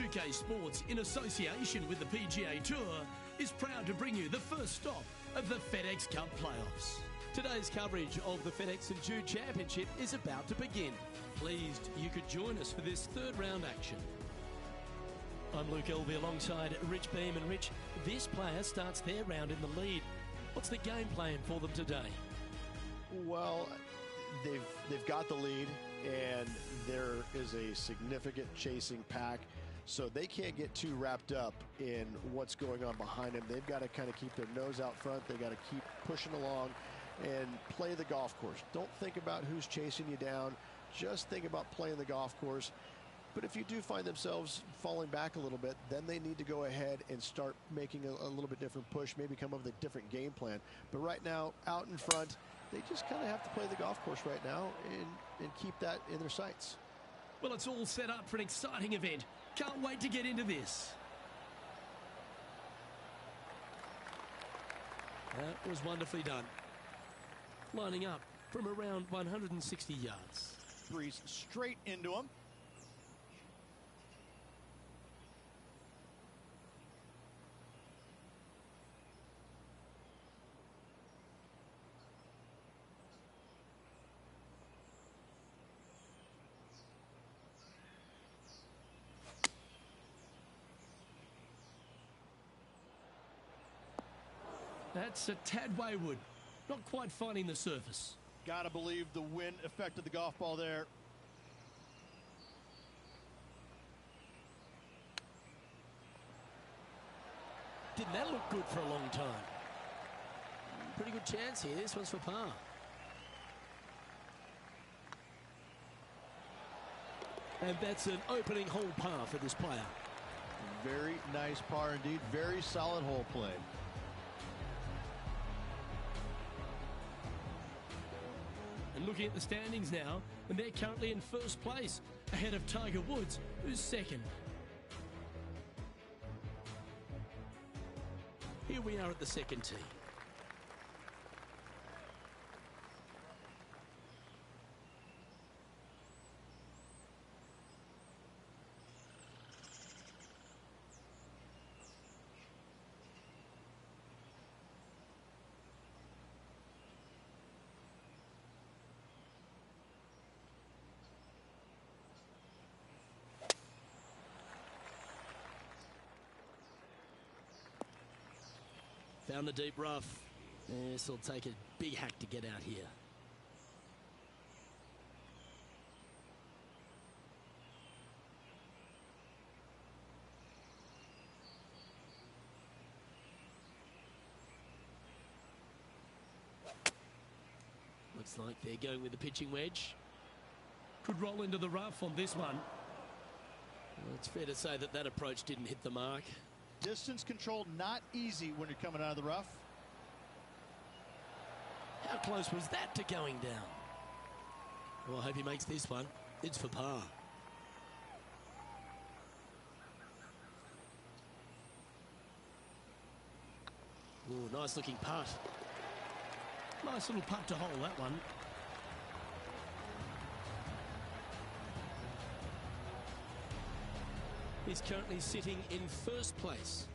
UK Sports, in association with the PGA Tour, is proud to bring you the first stop of the FedEx Cup playoffs. Today's coverage of the FedEx St Jude Championship is about to begin. Pleased you could join us for this third round action. I'm Luke Elvey alongside Rich Beam. And Rich, this player starts their round in the lead. What's the game plan for them today? Well, they've got the lead, and there is a significant chasing pack, so they can't get too wrapped up in what's going on behind them. They've got to kind of keep their nose out front. They've got to keep pushing along and play the golf course. Don't think about who's chasing you down. Just think about playing the golf course. But if you do find themselves falling back a little bit, then they need to go ahead and start making a little bit different push, maybe come up with a different game plan. But right now, out in front, they just kind of have to play the golf course right now and keep that in their sights. Well, it's all set up for an exciting event. Can't wait to get into this. That was wonderfully done. Lining up from around 160 yards. Breeze straight into him. That's a tad wayward. Not quite finding the surface. Gotta believe the wind affected the golf ball there. Didn't that look good for a long time? Pretty good chance here. This one's for par. And that's an opening hole par for this player. Very nice par indeed. Very solid hole play. And looking at the standings now, and they're currently in first place, ahead of Tiger Woods, who's second. Here we are at the second tee. Found the deep rough. This will take a big hack to get out here. Looks like they're going with the pitching wedge. Could roll into the rough on this one. Well, it's fair to say that approach didn't hit the mark. Distance control not easy when you're coming out of the rough. How close was that to going down? Well, I hope he makes this one. It's for par. Ooh, nice looking putt. Nice little putt to hole that one. He's currently sitting in first place.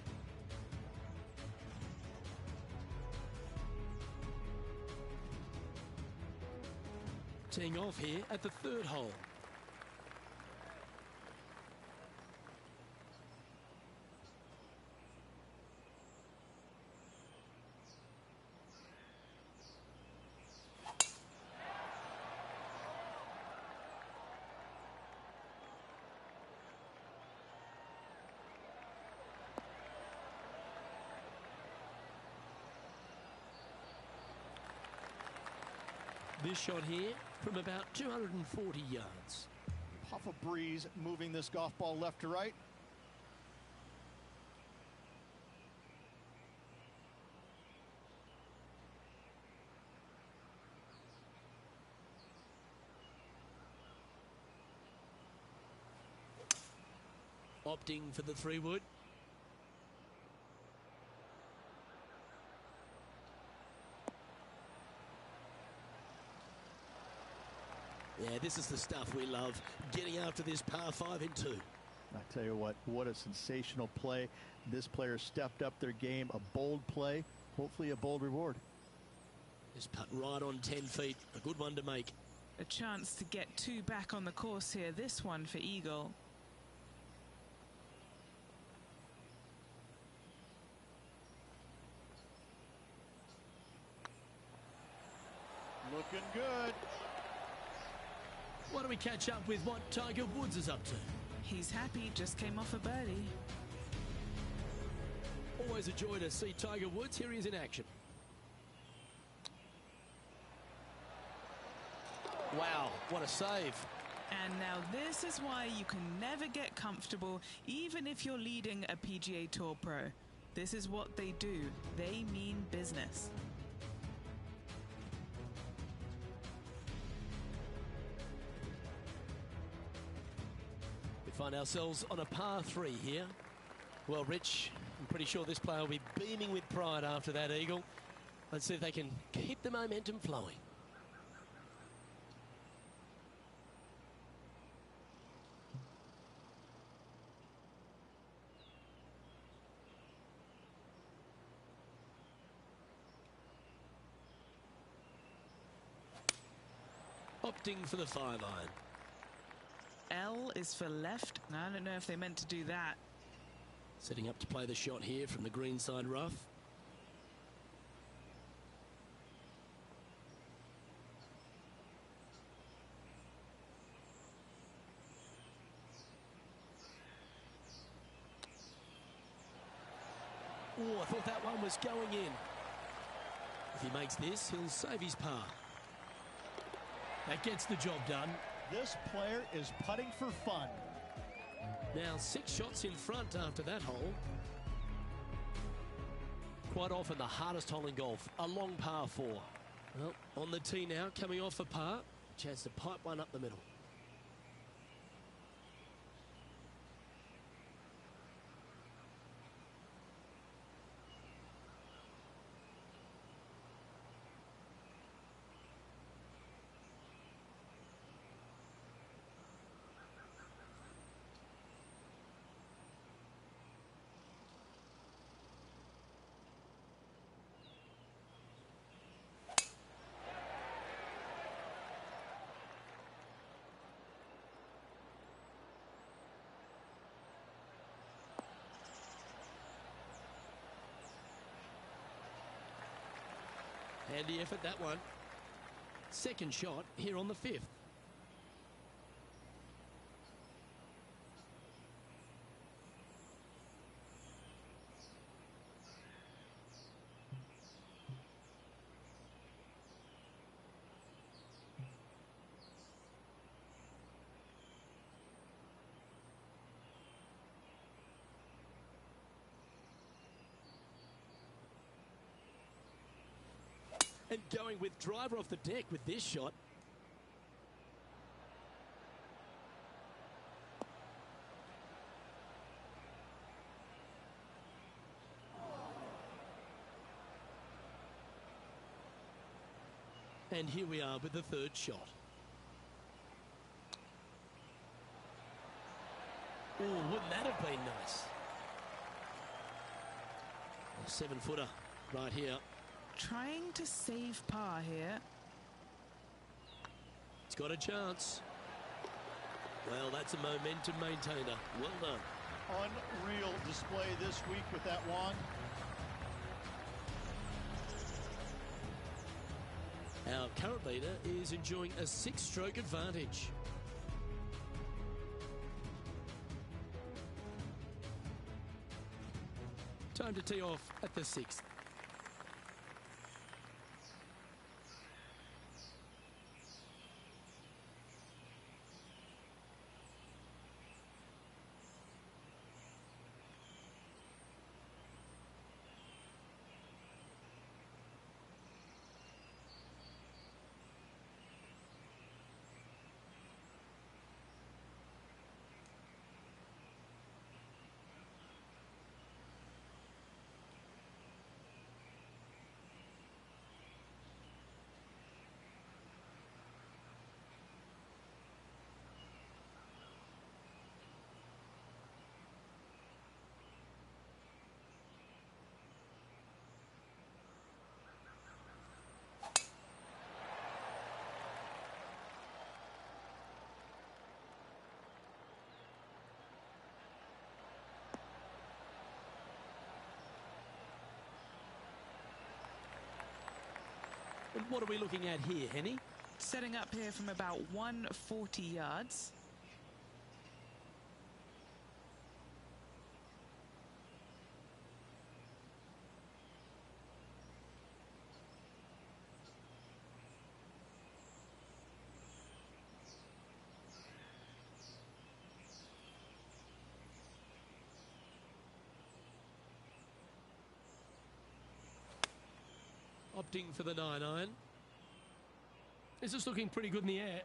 Teeing off here at the third hole. This shot here from about 240 yards. Puff of breeze moving this golf ball left to right. Opting for the 3-wood. Yeah, this is the stuff we love, getting after this par 5 in 2. I tell you what a sensational play. This player stepped up their game, a bold play, hopefully a bold reward. This putt right on 10 feet, a good one to make. A chance to get two back on the course here, this one for Eagle. Looking good. Why don't we catch up with what Tiger Woods is up to? He's happy, just came off a birdie. Always a joy to see Tiger Woods. Here he is in action. Wow, what a save. And now this is why you can never get comfortable, even if you're leading a PGA Tour pro. This is what they do. They mean business. We find ourselves on a par 3 here. Well, Rich, I'm pretty sure this player will be beaming with pride after that eagle. Let's see if they can keep the momentum flowing. Opting for the 5-iron. L is for left. Now, I don't know if they meant to do that. Setting up to play the shot here from the green side rough. Oh, I thought that one was going in. If he makes this, he'll save his par. That gets the job done. This player is putting for fun. Now 6 shots in front after that hole. Quite often the hardest hole in golf, a long par 4. Well, on the tee now, coming off a par. Chance to pipe one up the middle. Handy effort, that one. Second shot here on the 5th. And going with driver off the deck with this shot. And here we are with the 3rd shot. Oh, wouldn't that have been nice? A 7-footer right here. Trying to save par here. It's got a chance. Well, that's a momentum maintainer. Well done. Unreal display this week with that wand. Our current leader is enjoying a 6-stroke advantage. Time to tee off at the 6th. And what are we looking at here, Henny? Setting up here from about 140 yards. Opting for the 9-iron. This is looking pretty good in the air.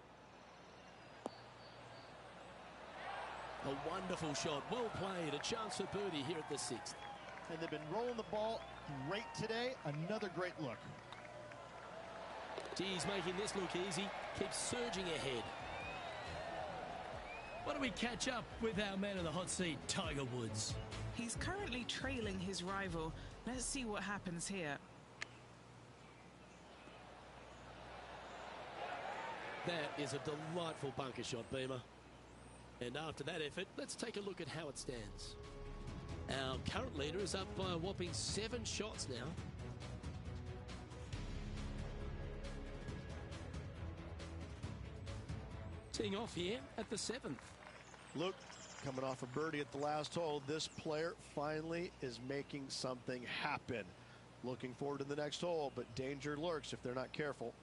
A wonderful shot, well played, a chance for birdie here at the 6th. And they've been rolling the ball great today. Another great look. He's making this look easy, keeps surging ahead. Why don't we catch up with our man in the hot seat, Tiger Woods? He's currently trailing his rival. Let's see what happens here. That is a delightful bunker shot, Beamer. And after that effort, let's take a look at how it stands. Our current leader is up by a whopping 7 shots now. Teeing off here at the 7th. Luke, coming off a birdie at the last hole, this player finally is making something happen. Looking forward to the next hole, but danger lurks if they're not careful.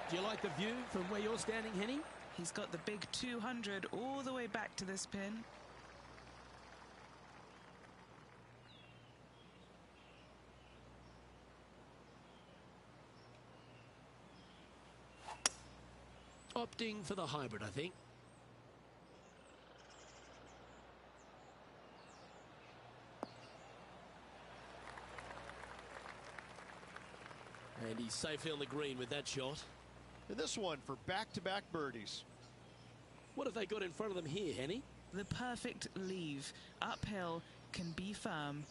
Do you like the view from where you're standing, Henny? He's got the big 200 all the way back to this pin. Opting for the hybrid, I think. And he's safely on the green with that shot. And this one for back-to-back birdies. What have they got in front of them here, Henny? The perfect leave. Uphill, can be firm.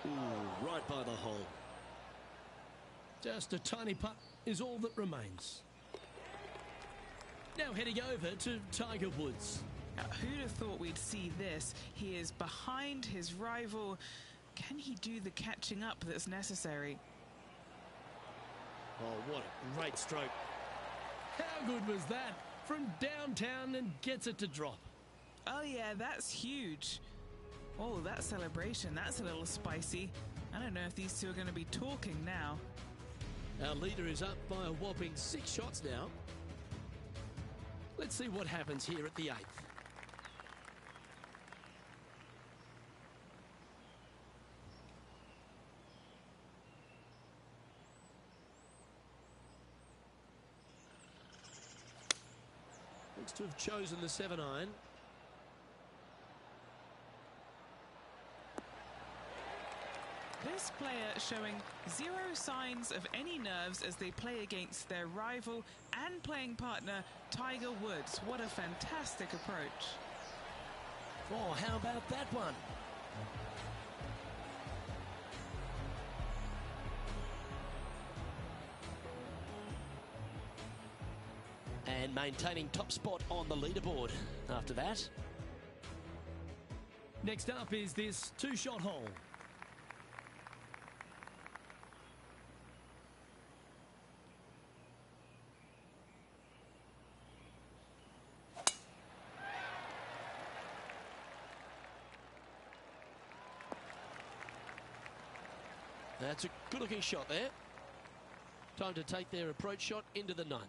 Ooh, right by the hole. Just a tiny putt is all that remains. Now heading over to Tiger Woods. Now, who'd have thought we'd see this? He is behind his rival. Can he do the catching up that's necessary? Oh, what a great stroke. How good was that? From downtown and gets it to drop. Oh yeah, that's huge. Oh, that celebration, that's a little spicy. I don't know if these two are going to be talking now. Our leader is up by a whopping 6 shots now. Let's see what happens here at the 8th. Looks to have chosen the 7-iron. This player showing zero signs of any nerves as they play against their rival and playing partner, Tiger Woods. What a fantastic approach. Oh, how about that one? And maintaining top spot on the leaderboard after that. Next up is this 2-shot hole. That's a good-looking shot there. Time to take their approach shot into the 9th.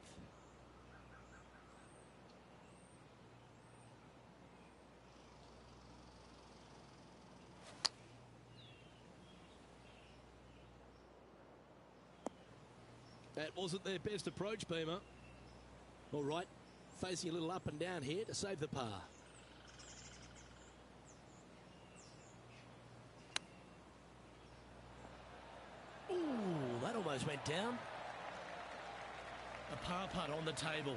That wasn't their best approach, Beamer. All right, facing a little up and down here to save the par. Ooh, that almost went down. A par putt on the table.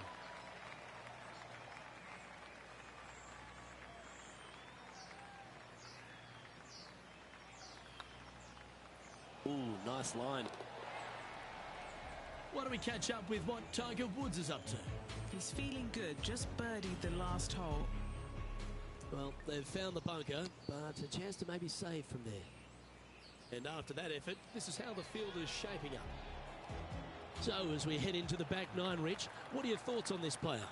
Ooh, nice line. Why don't we catch up with what Tiger Woods is up to? He's feeling good, just birdied the last hole. Well, they've found the bunker, but a chance to maybe save from there. And after that effort, this is how the field is shaping up. So as we head into the back nine, Rich, what are your thoughts on this player?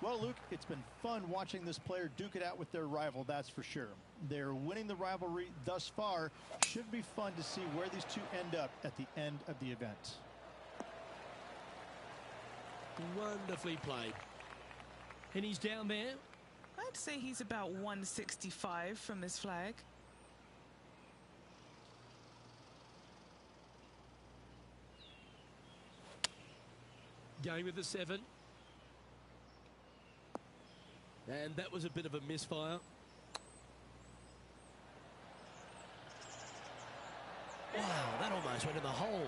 Well, Luke, it's been fun watching this player duke it out with their rival, that's for sure. They're winning the rivalry thus far. Should be fun to see where these two end up at the end of the event. Wonderfully played. And he's down there. I'd say he's about 165 from this flag. Going with the 7. And that was a bit of a misfire. Wow, that almost went in the hole.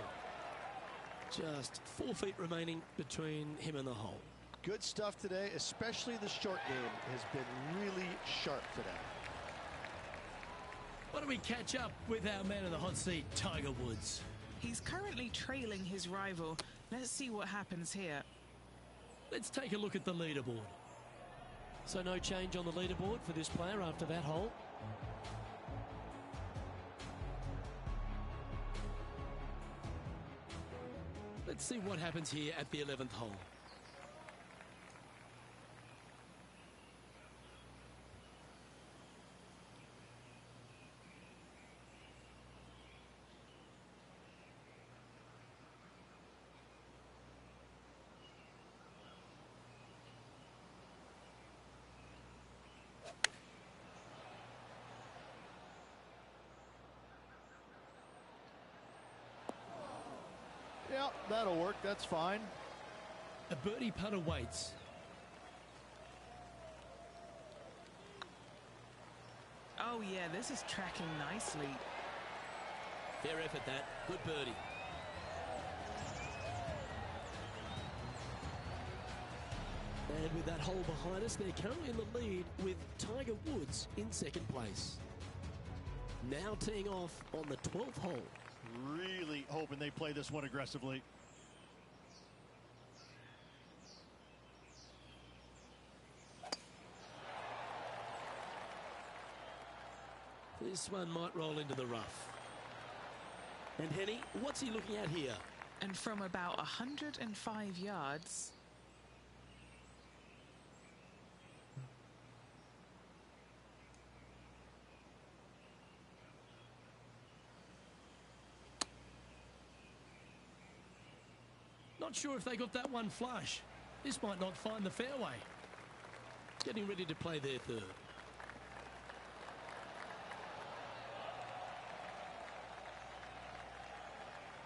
Just 4 feet remaining between him and the hole. Good stuff today, especially the short game has been really sharp today. Why don't we catch up with our man in the hot seat, Tiger Woods? He's currently trailing his rival. Let's see what happens here. Let's take a look at the leaderboard. So no change on the leaderboard for this player after that hole. Let's see what happens here at the 11th hole. Yeah, that'll work. That's fine. A birdie putt awaits. Oh yeah, this is tracking nicely. Fair effort that. Good birdie. And with that hole behind us, they're currently in the lead with Tiger Woods in second place. Now teeing off on the 12th hole. Really hoping they play this one aggressively. This one might roll into the rough. And Henny, what's he looking at here? And from about 105 yards. Not sure if they got that one flush. This might not find the fairway. Getting ready to play their third.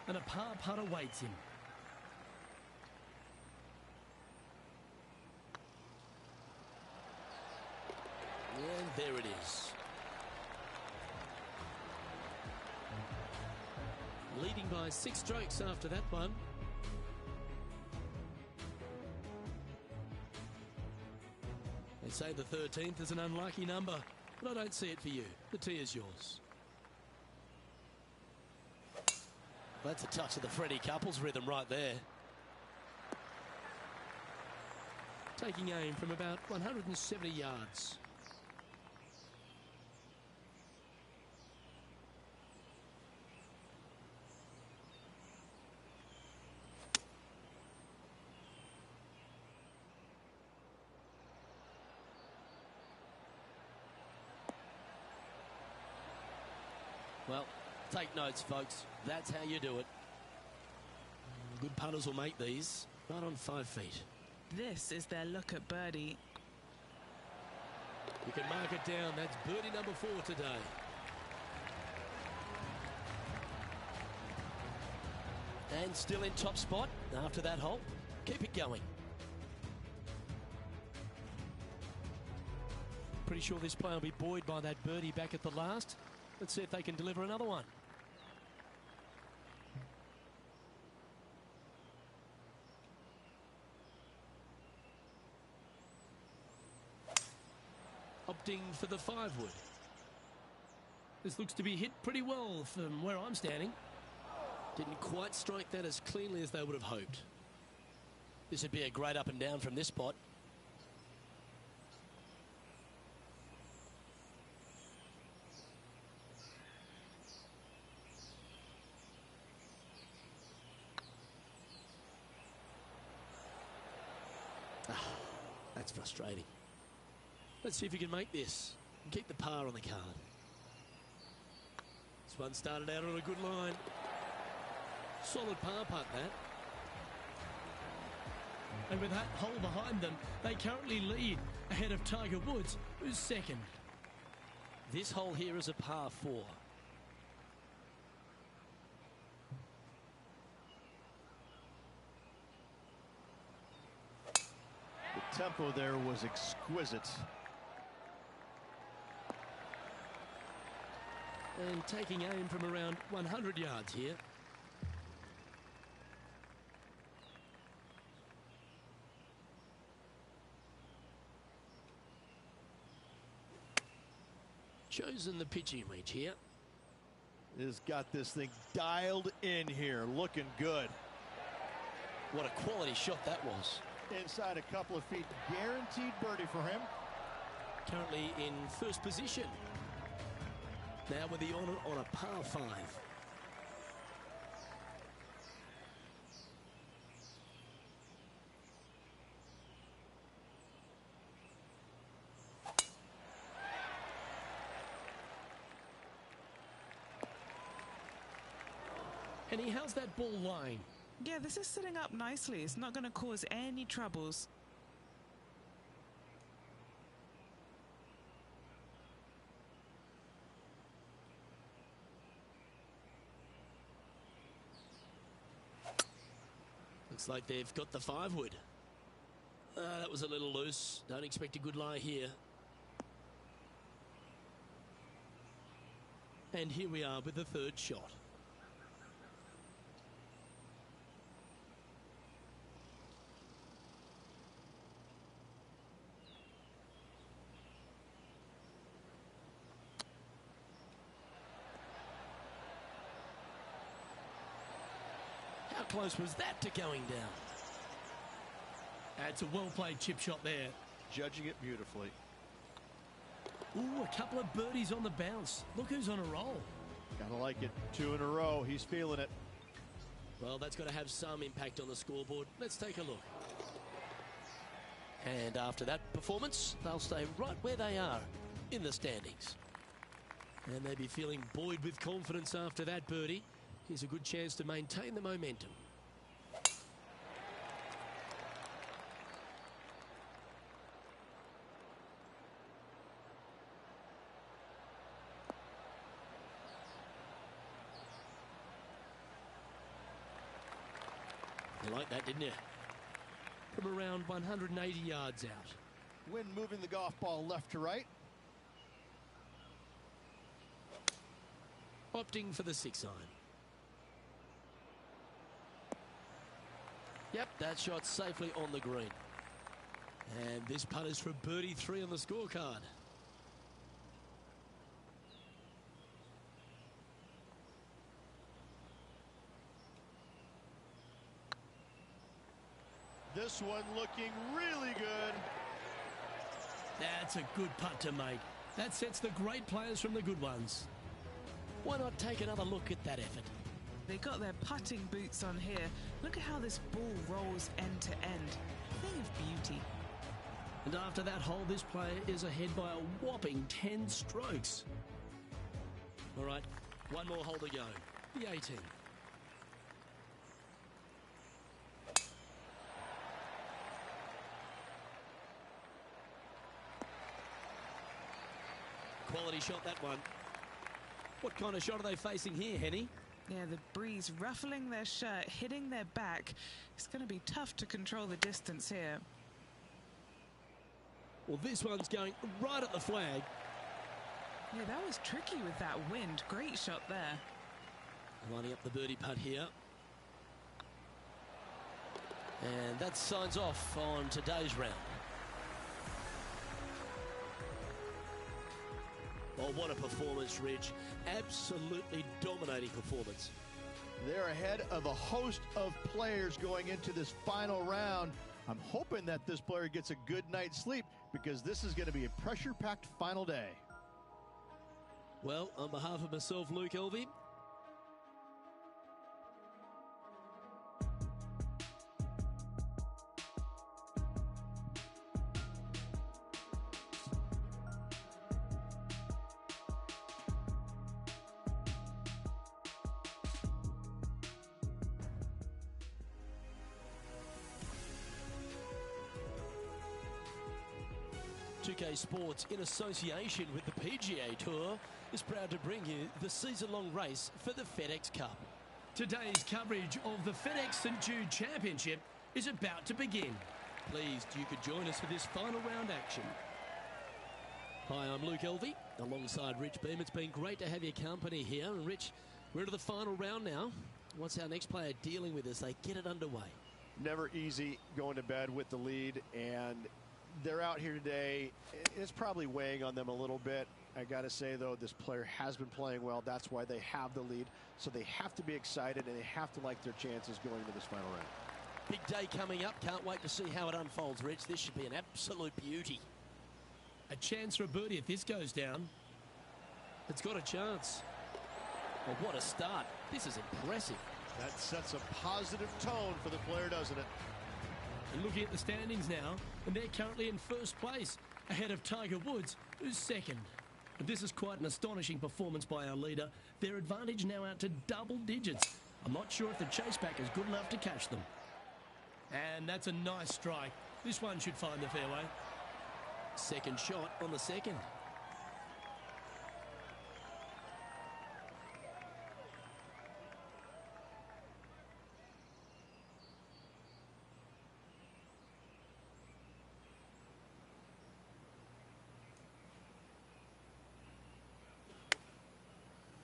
And a par putt awaits him. And there it is. Leading by 6 strokes after that one. They say the 13th is an unlucky number, but I don't see it for you. The tee is yours. That's a touch of the Freddie Couples rhythm right there. Taking aim from about 170 yards. Well, take notes, folks. That's how you do it. Good putters will make these. Right on 5 feet. This is their look at birdie. You can mark it down. That's birdie number 4 today. And still in top spot after that hole. Keep it going. Pretty sure this player will be buoyed by that birdie back at the last. Let's see if they can deliver another one. Opting for the 5-wood. This looks to be hit pretty well from where I'm standing. Didn't quite strike that as cleanly as they would have hoped. This would be a great up and down from this spot. That's frustrating. Let's see if you can make this and keep the par on the card. This one started out on a good line. Solid par putt, that. And with that hole behind them, they currently lead ahead of Tiger Woods, who's second. This hole here is a par 4. The tempo there was exquisite. And taking aim from around 100 yards here. Chosen the pitching reach here. Has got this thing dialed in here, looking good. What a quality shot that was. Inside a couple of feet, guaranteed birdie for him. Currently in first position. Now with the honour on a par 5. Henny, how's that ball lying? Yeah, this is sitting up nicely. It's not going to cause any troubles. Looks like they've got the 5-wood. That was a little loose. Don't expect a good lie here. And here we are with the 3rd shot. How close was that to going down? That's a well-played chip shot there. Judging it beautifully. Ooh, a couple of birdies on the bounce. Look who's on a roll. Gotta like it. 2 in a row. He's feeling it. Well, that's got to have some impact on the scoreboard. Let's take a look. And after that performance, they'll stay right where they are in the standings. And they'll be feeling buoyed with confidence after that birdie. Here's a good chance to maintain the momentum. You like that, didn't you? From around 180 yards out. Wind moving the golf ball left to right. Opting for the 6-iron. Yep, that shot safely on the green. And this putt is for birdie 3 on the scorecard. This one looking really good. That's a good putt to make. That sets the great players from the good ones. Why not take another look at that effort? They got their putting boots on here. Look at how this ball rolls end to end. Thing of beauty. And after that hole, this player is ahead by a whopping 10 strokes. All right, one more hole to go. The 18. Quality shot, that one. What kind of shot are they facing here, Henny? Yeah, the breeze ruffling their shirt, hitting their back. It's going to be tough to control the distance here. Well, this one's going right at the flag. Yeah, that was tricky with that wind. Great shot there. Lining up the birdie putt here. And that signs off on today's round. Oh, what a performance, Rich. Absolutely dominating performance. They're ahead of a host of players going into this final round. I'm hoping that this player gets a good night's sleep because this is going to be a pressure-packed final day. Well, on behalf of myself, Luke Elvey, PGA Sports, in association with the PGA Tour, is proud to bring you the season-long race for the FedEx Cup. Today's coverage of the FedEx St. Jude Championship is about to begin. Pleased you could join us for this final round action. Hi, I'm Luke Elvey, alongside Rich Beam. It's been great to have your company here. And Rich, we're into the final round now. What's our next player dealing with as they get it underway? Never easy going to bed with the lead, and they're out here today. It's probably weighing on them a little bit. I got to say, though, this player has been playing well. That's why they have the lead. So they have to be excited, and they have to like their chances going into this final round. Big day coming up. Can't wait to see how it unfolds, Rich. This should be an absolute beauty. A chance for a birdie if this goes down. It's got a chance. Well, what a start. This is impressive. That sets a positive tone for the player, doesn't it? And looking at the standings now, and they're currently in first place, ahead of Tiger Woods, who's second. But this is quite an astonishing performance by our leader. Their advantage now out to double digits. I'm not sure if the chase back is good enough to catch them. And that's a nice strike. This one should find the fairway. Second shot on the second.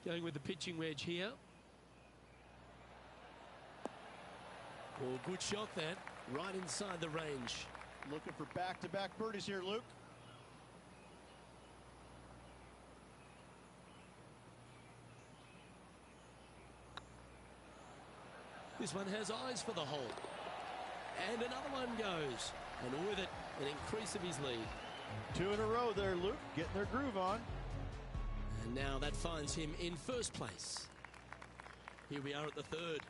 Going with the pitching wedge here. Oh, good shot that. Right inside the range. Looking for back-to-back birdies here, Luke. This one has eyes for the hole. And another one goes. And with it, an increase of his lead. 2 in a row there, Luke. Getting their groove on. And now that finds him in first place. Here we are at the third.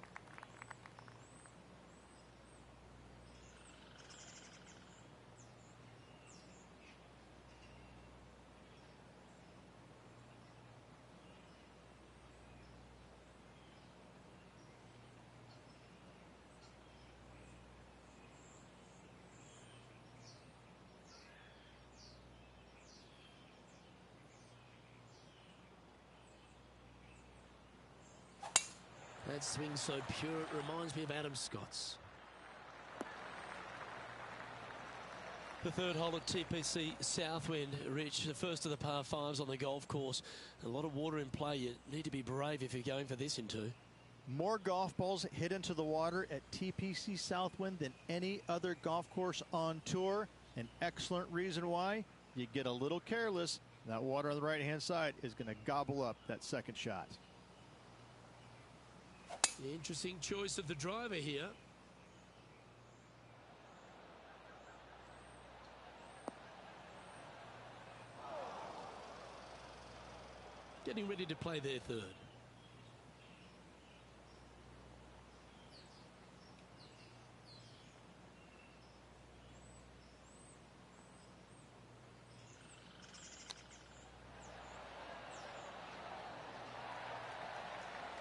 That swing so pure, it reminds me of Adam Scott's. The third hole at TPC Southwind, Rich, the first of the par fives on the golf course. A lot of water in play. You need to be brave if you're going for this in two. More golf balls hit into the water at TPC Southwind than any other golf course on tour. An excellent reason why. You get a little careless, that water on the right-hand side is going to gobble up that second shot. The interesting choice of the driver here. Getting ready to play their third.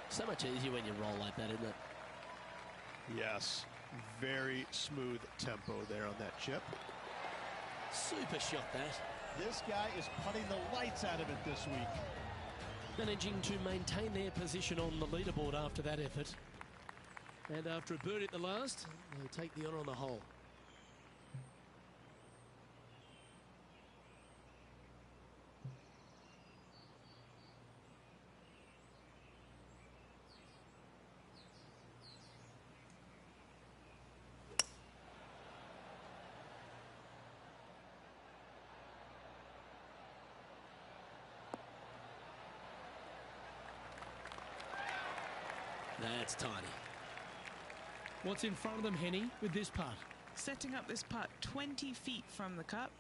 So much easier when you roll like that, isn't it? Yes. Very smooth tempo there on that chip. Super shot that. This guy is putting the lights out of it this week. managing to maintain their position on the leaderboard after that effort. And after a birdie at the last, they'll take the honour on the hole. That's tiny. What's in front of them, Henny, with this putt? Setting up this putt 20 feet from the cup.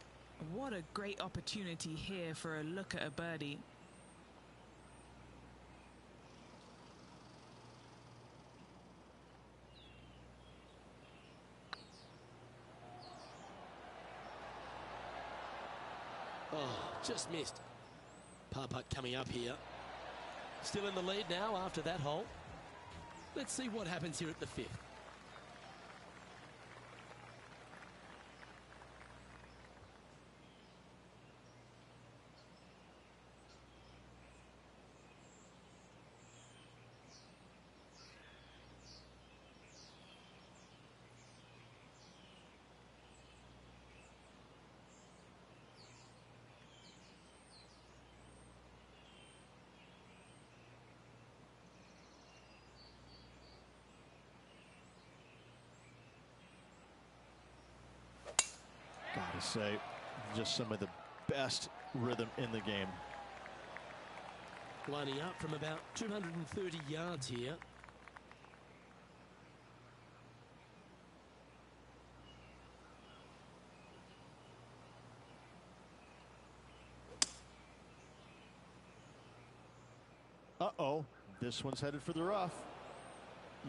What a great opportunity here for a look at a birdie. Oh, just missed. Par putt coming up here. Still in the lead now after that hole. Let's see what happens here at the 5th. Gotta say, just some of the best rhythm in the game. Lining up from about 230 yards here. Uh-oh, this one's headed for the rough.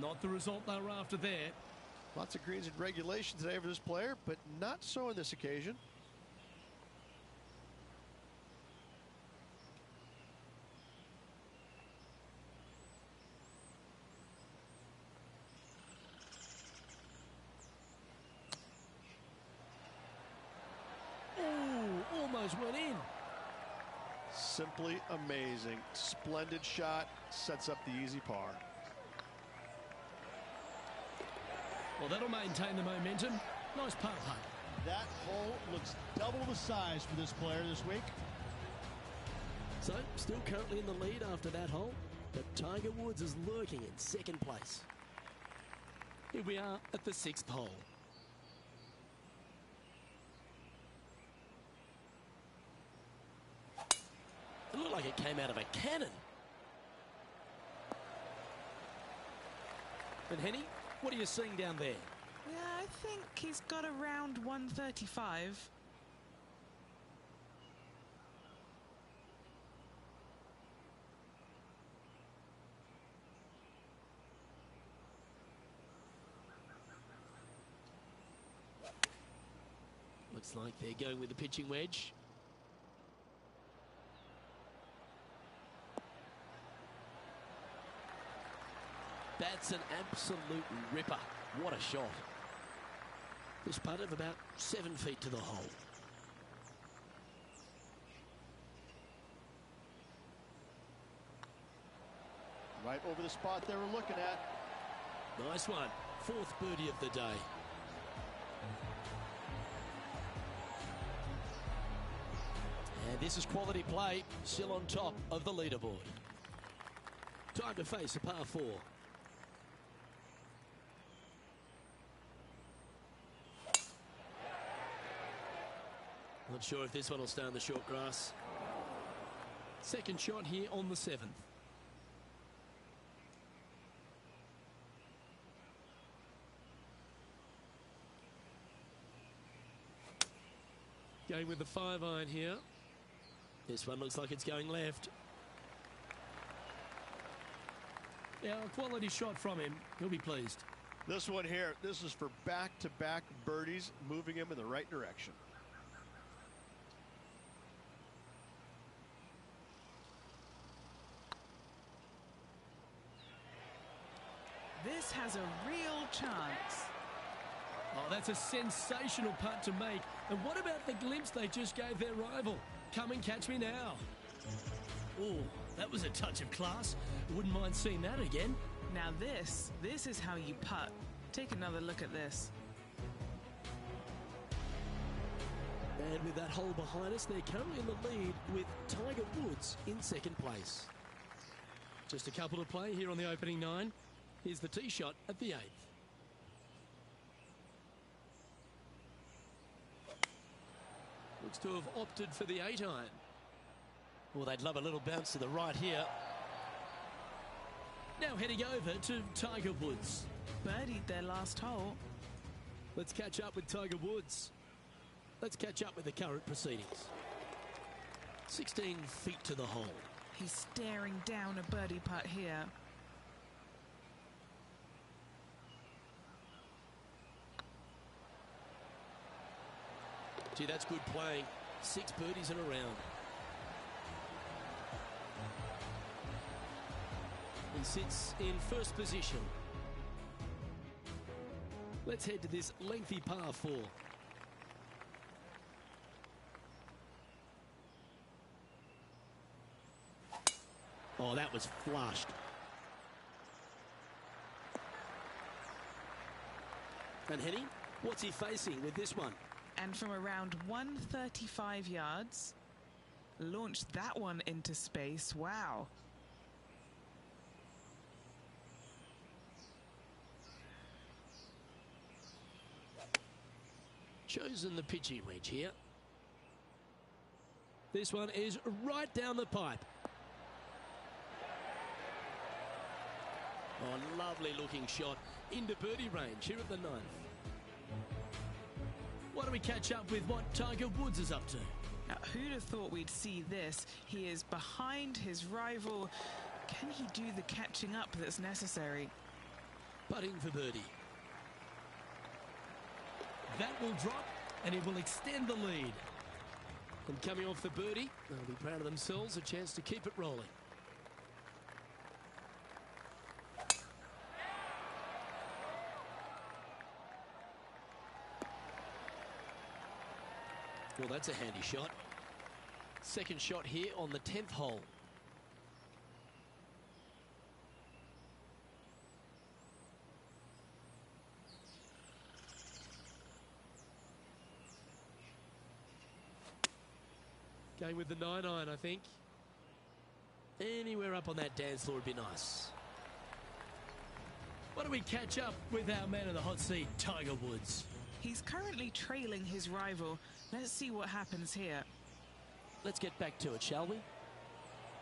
Not the result they were after there. Lots of greens in regulation today for this player, but not so on this occasion. Oh, almost went in. Simply amazing. Splendid shot, sets up the easy par. Well, that'll maintain the momentum. Nice par putt. That hole looks double the size for this player this week. So, still currently in the lead after that hole, but Tiger Woods is lurking in second place. Here we are at the 6th hole. It looked like it came out of a cannon. And Henny, what are you seeing down there? Yeah, I think he's got around 135. Looks like they're going with the pitching wedge. That's an absolute ripper. What a shot. This putt of about 7 feet to the hole. Right over the spot they were looking at. Nice one. 4th birdie of the day. And this is quality play, still on top of the leaderboard. Time to face a par 4. Not sure if this one will stay on the short grass. Second shot here on the 7th. Going with the 5-iron here. This one looks like it's going left. Yeah, a quality shot from him. He'll be pleased. This one here, this is for back-to-back birdies, moving him in the right direction. This has a real chance. Oh, that's a sensational putt to make. And what about the glimpse they just gave their rival? Come and catch me now. Oh, that was a touch of class. Wouldn't mind seeing that again. Now this is how you putt. Take another look at this. And with that hole behind us, they're currently in the lead with Tiger Woods in second place. Just a couple to play here on the opening 9. Here's the tee shot at the 8th. Looks to have opted for the 8-iron. Well, they'd love a little bounce to the right here. Now heading over to Tiger Woods. Birdied their last hole. Let's catch up with Tiger Woods. Let's catch up with the current proceedings. 16 feet to the hole. He's staring down a birdie putt here. Gee, that's good playing. 6 birdies in a round. He sits in first position. Let's head to this lengthy par 4. Oh, that was flushed. And Henny, what's he facing with this one? And from around 135 yards, launched that one into space. Wow. Chosen the pitching wedge here. This one is right down the pipe. Oh, lovely looking shot into birdie range here at the 9th. Why don't we catch up with what Tiger Woods is up to? Now, who'd have thought we'd see this? He is behind his rival. Can he do the catching up that's necessary? Putting for birdie. That will drop, and it will extend the lead. And coming off the birdie, they'll be proud of themselves, a chance to keep it rolling. Well, that's a handy shot. Second shot here on the 10th hole. Going with the 9-iron, I think. Anywhere up on that dance floor would be nice. Why don't we catch up with our man in the hot seat, Tiger Woods? He's currently trailing his rival. Let's see what happens here. Let's get back to it, shall we?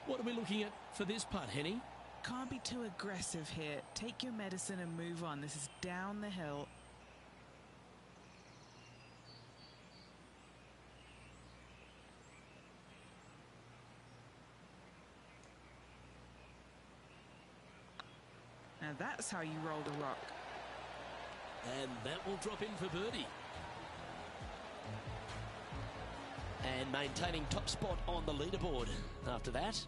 What are we looking at for this putt, Henny? Can't be too aggressive here. Take your medicine and move on. This is down the hill. Now that's how you roll the rock. And that will drop in for birdie. And maintaining top spot on the leaderboard after that.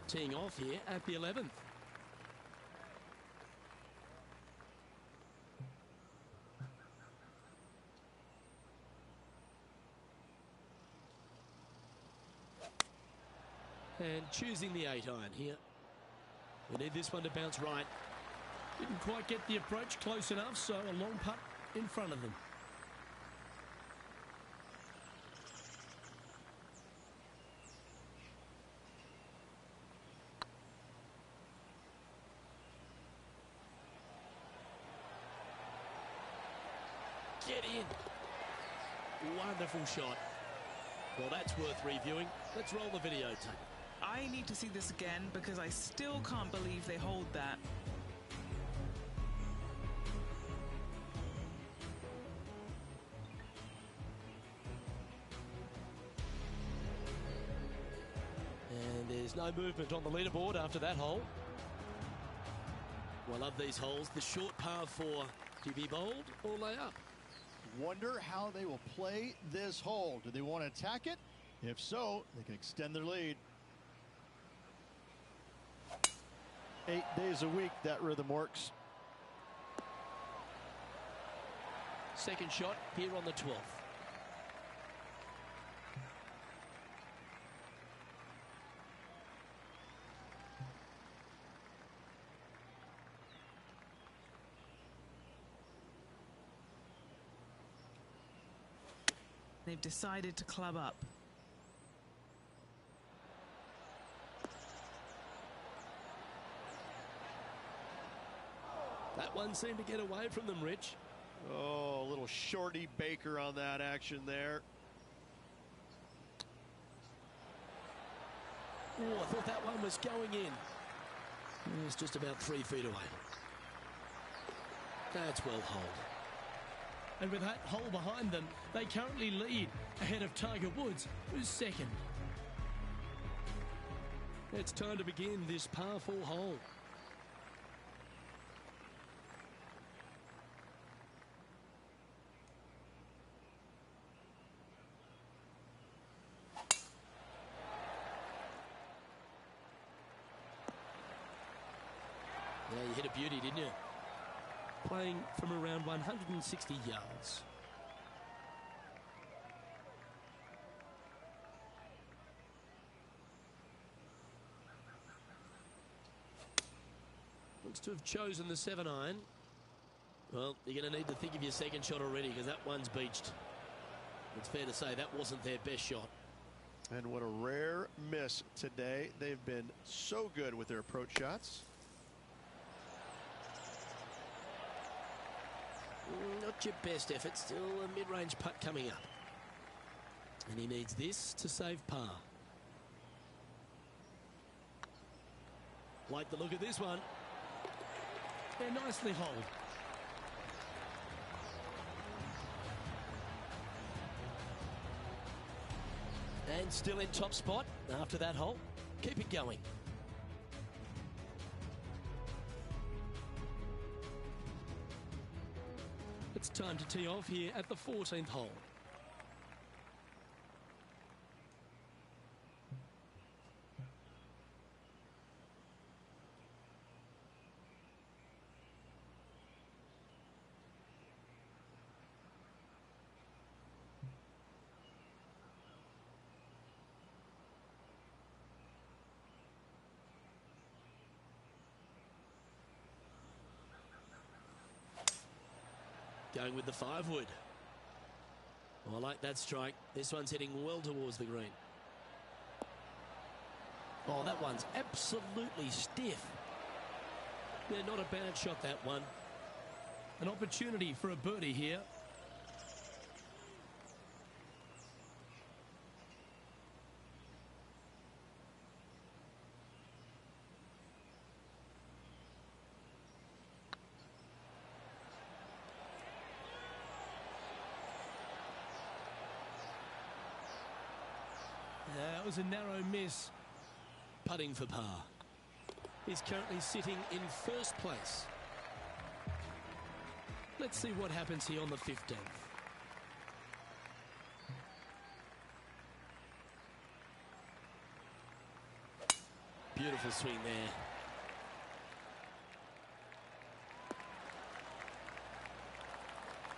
Teeing off here at the 11th. And choosing the 8-iron here. We need this one to bounce right. Didn't quite get the approach close enough, so a long putt in front of them. Get in. Wonderful shot. Well, that's worth reviewing. Let's roll the videotape. I need to see this again because I still can't believe they hold that. And there's no movement on the leaderboard after that hole. Well, I love these holes. The short par 4. To be bold or lay up? Wonder how they will play this hole. Do they want to attack it? If so, they can extend their lead. 8 days a week, that rhythm works. Second shot here on the 12th. They've decided to club up. That one seemed to get away from them, Rich. Oh, a little shorty Baker on that action there. Oh, I thought that one was going in. It's just about 3 feet away. That's well holed. And with that hole behind them, they currently lead ahead of Tiger Woods, who's second. It's time to begin this par 4 hole. Yeah, you hit a beauty, didn't you? Playing from around 160 yards. Looks to have chosen the 7-iron. Well, you're going to need to think of your second shot already because that one's beached. It's fair to say that wasn't their best shot. And what a rare miss today. They've been so good with their approach shots. Not your best effort, still a mid-range putt coming up. And he needs this to save par. Like the look of this one. They're nicely holed. And still in top spot after that hole. Keep it going. It's time to tee off here at the 14th hole. Going with the 5-wood. Oh, I like that strike. This one's heading well towards the green. Oh, that one's absolutely stiff. Yeah, not a bad shot, that one. An opportunity for a birdie here. That was a narrow miss. Putting for par. He's currently sitting in first place. Let's see what happens here on the 15th. Beautiful swing there.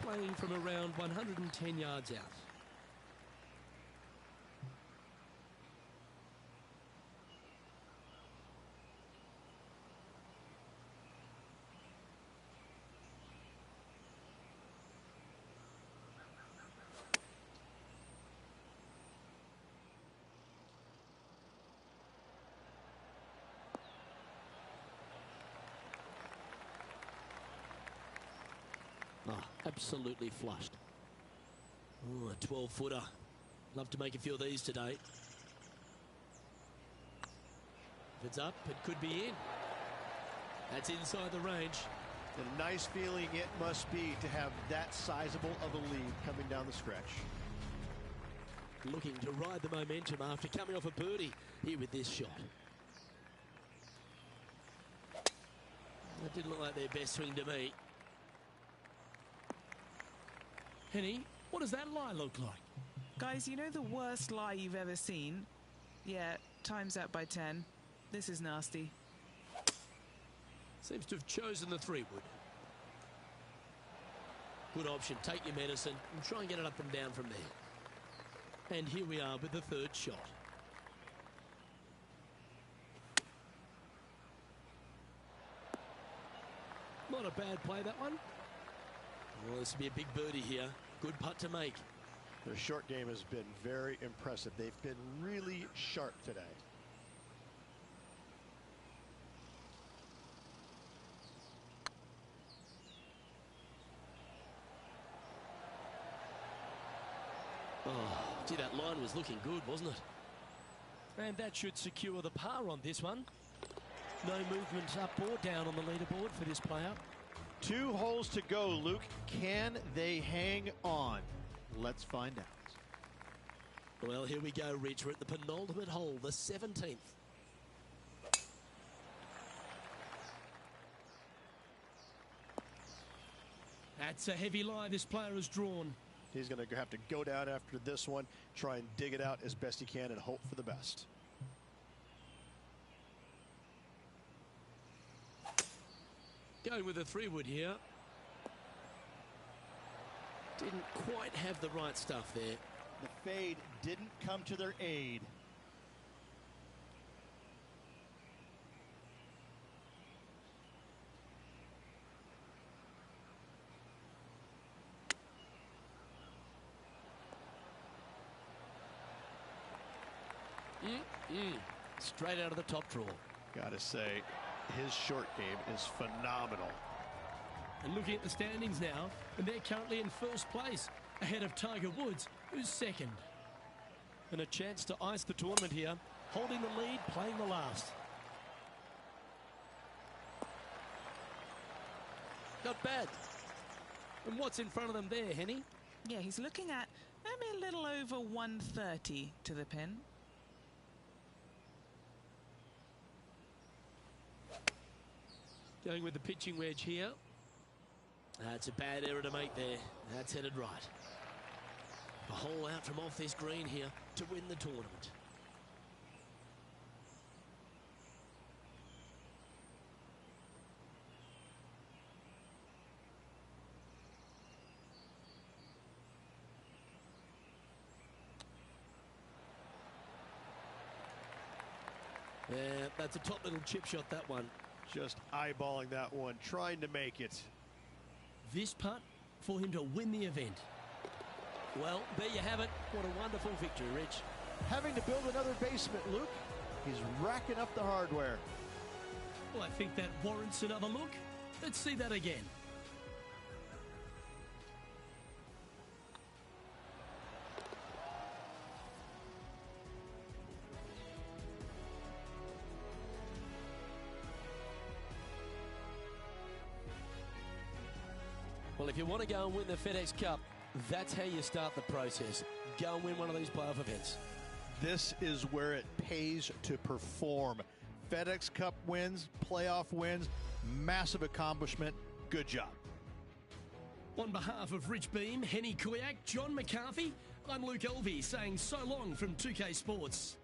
Playing from around 110 yards out. Oh, absolutely flushed. Oh, a 12-footer. Love to make a few of these today. If it's up, it could be in. That's inside the range. And a nice feeling it must be to have that sizable of a lead coming down the stretch. Looking to ride the momentum after coming off a birdie here with this shot. That didn't look like their best swing to me. Henny, what does that lie look like? Guys, you know the worst lie you've ever seen? Yeah, time's up by 10. This is nasty. Seems to have chosen the 3-wood. Good option. Take your medicine and try and get it up and down from there. And here we are with the 3rd shot. Not a bad play, that one. Well, this will be a big birdie here. Good putt to make. Their short game has been very impressive. They've been really sharp today. Oh, gee, that line was looking good, wasn't it? And that should secure the par on this one. No movement up or down on the leaderboard for this player. 2 holes to go, Luke. Can they hang on? Let's find out. Well, here we go, Rich. We're at the penultimate hole, the 17th. That's a heavy lie this player has drawn. He's going to have to go down after this one, try and dig it out as best he can and hope for the best. Going with a 3-wood here. Didn't quite have the right stuff there. The fade didn't come to their aid. Straight out of the top drawer. Gotta say, his short game is phenomenal. And looking at the standings now, and they're currently in first place, ahead of Tiger Woods, who's second. And a chance to ice the tournament here, holding the lead, playing the last. Not bad. And what's in front of them there, Henny? Yeah, he's looking at maybe a little over 130 to the pin. Going with the pitching wedge here. That's a bad error to make there. That's headed right. A hole out from off this green here to win the tournament. Yeah, that's a top little chip shot, that one. Just eyeballing that one, trying to make it. This putt for him to win the event. Well, there you have it. What a wonderful victory, Rich. Having to build another basement, Luke. He's racking up the hardware. Well, I think that warrants another look. Let's see that again. Well, if you want to go and win the FedEx Cup, that's how you start the process. Go and win one of these playoff events. This is where it pays to perform. FedEx Cup wins, playoff wins, massive accomplishment. Good job. On behalf of Rich Beam, Henny Kuyak, John McCarthy, I'm Luke Elvey saying so long from 2K Sports.